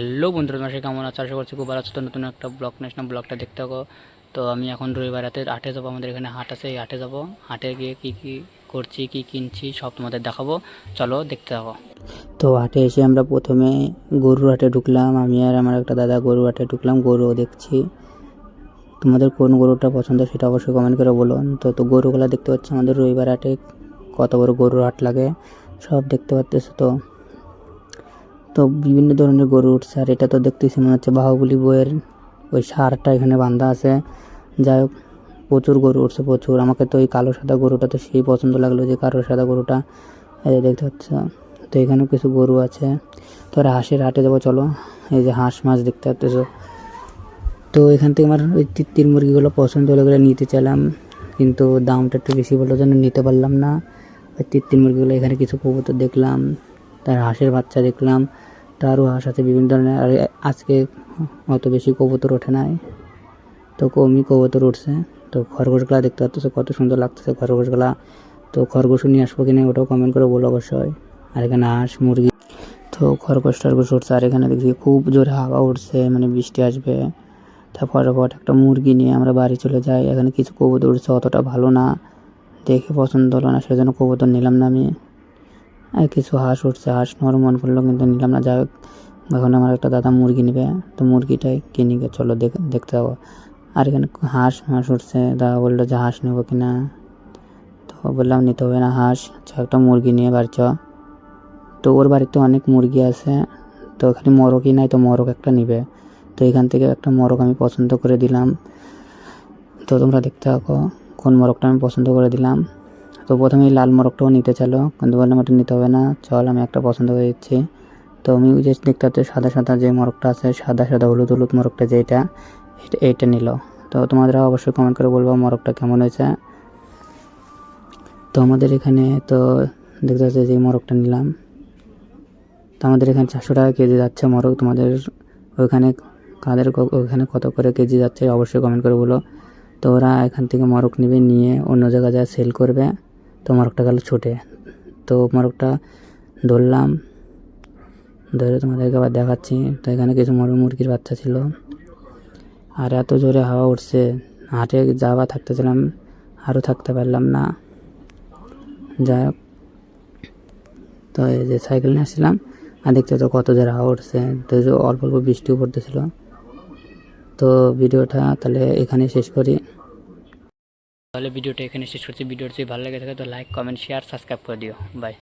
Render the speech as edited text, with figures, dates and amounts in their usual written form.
Hello বন্ধুরা, তোমার সে কেমন আছো? আশা করছি খুব ভালো আছো। তো নতুন একটা ব্লগ নিয়ে আসলাম, ব্লগটা দেখতে থাকো। তো আমি এখন রবিবার রাতে হাটে যাবো, আমাদের এখানে হাট আছে, এই হাটে যাবো। হাটে গিয়ে কী কী করছি, কী কিনছি সব তোমাদের দেখাবো, চলো দেখতে থাকো। তো হাটে এসে আমরা প্রথমে গরুর হাটে ঢুকলাম, আমি আর আমার একটা দাদা গরুর হাটে ঢুকলাম, গরুও দেখছি। তোমাদের কোন গরুটা পছন্দ সেটা অবশ্যই কমেন্ট করে বলো। তো গরুগুলো দেখতে পাচ্ছি, আমাদের রবিবার হাটে কত বড় গরুর হাট লাগে সব দেখতে পাচ্তেছো। তো বিভিন্ন ধরনের গরু উঠছে, আর এটা তো দেখতেছি মনে হচ্ছে বাহুবলী বইয়ের ওই সারটা এখানে বাঁধা আছে। যাই হোক, প্রচুর গরু উঠছে, প্রচুর। আমাকে তো ওই কালো সাদা গরুটা তো সেই পছন্দ লাগলো, যে কালো সাদা গরুটা এই যে দেখতে পাচ্ছ। তো এখানেও কিছু গরু আছে। তো আর হাঁসের হাটে যাবো, চলো। এই যে হাঁস মাছ দেখতে পাচ্ছ। তো এখান থেকে আমার ওই তির মুরগিগুলো পছন্দ হলে ওগুলো নিতে চাইলাম, কিন্তু দামটা একটু বেশি বলার জন্য নিতে পারলাম না। ওই তির মুরগিগুলো এখানে কিছু কবুতর দেখলাম, তার হাঁসের বাচ্চা দেখলাম, তারও হাঁস আছে বিভিন্ন ধরনের। আর আজকে অত বেশি কবুতর ওঠে নাই, তো কমই কবুতর উঠছে। তো খরগোশগুলা দেখতে পাচ্ছ কত সুন্দর লাগতেছে খরগোশগুলা। তো খরগোশও নিয়ে আসবো কিনা ওটাও কমেন্ট করে বলো অবশ্যই। আর এখানে হাঁস মুরগি, তো খরগোশ টরগোশ উঠছে। আর এখানে দেখছি খুব জোরে হাওয়া উঠছে, মানে বৃষ্টি আসবে। তারপর একটা মুরগি নিয়ে আমরা বাড়ি চলে যাই। এখানে কিছু কবুতর উঠছে, অতটা ভালো না, দেখে পছন্দ হলো না, সেজন্য কবুতর নিলাম না আমি। আর কিছু হাঁস উঠছে, হাঁস নেওয়ার মন করলো কিন্তু নিলাম না। যাই হোক, এখন আমার একটা দাদা মুরগি নেবে, তো মুরগিটাই কিনে গিয়ে চলো দেখতে যাবো। আর এখানে হাঁস উঠছে, দাদা বললো যে হাঁস নেবো কিনা, তো বললাম নিতে হবে না হাঁস, একটা মুরগি নিয়ে বাড়ি চ। তো ওর বাড়িতে অনেক মুরগি আছে, তো এখানে মোরগই নাই, তো মোরগ একটা নিবে। তো এখান থেকে একটা মোরগ আমি পছন্দ করে দিলাম। তো তোমরা দেখতে থাকো কোন মোরগটা আমি পছন্দ করে দিলাম। তো প্রথমে লাল মোরগটাও নিতে চাইলো, কিন্তু বললাম এটা নিতে হবে না, চল আমি একটা পছন্দ করে দিচ্ছি। তো আমি ওই যে দেখতে পাচ্ছি সাদা সাদা যে মোরগটা আছে, সাদা সাদা হলুদ হলুদ মোরগটা যেটা, এইটা নিল। তো তোমাদের অবশ্যই কমেন্ট করে বলবো মোরগটা কেমন হয়েছে। তো আমাদের এখানে তো দেখতে পাচ্ছি যে মোরগটা নিলাম। তো আমাদের এখানে 400 টাকা কেজি যাচ্ছে মোরগ। তোমাদের ওইখানে ওইখানে কত করে কেজি যাচ্ছে অবশ্যই কমেন্ট করে বলো। তো ওরা এখান থেকে মোরগ নেবে, নিয়ে অন্য জায়গায় যা সেল করবে। তো মোরগটা গেল ছুটে। তো মোরগটা ধরলাম, ধরে তোমাদেরকে আবার দেখাচ্ছি। তো এখানে কিছু মুরগির বাচ্চা ছিল। আর এত জোরে হাওয়া উঠছে, হাটে যাওয়া থাকতেছিলাম, আরও থাকতে পারলাম না। যাই হোক, তো এই যে সাইকেল নিয়ে আসছিলাম, আর দেখতে তো কত জোরে হাওয়া উঠছে, তো অল্প অল্প বৃষ্টিও পড়তেছিল। তো ভিডিওটা তাহলে এখানে শেষ করি। তাহলে ভিডিওটা এখানে শেষ করছি। ভিডিওটা যদি ভালো লেগে থাকে তো লাইক কমেন্ট শেয়ার সাবস্ক্রাইব করে দিও। বাই।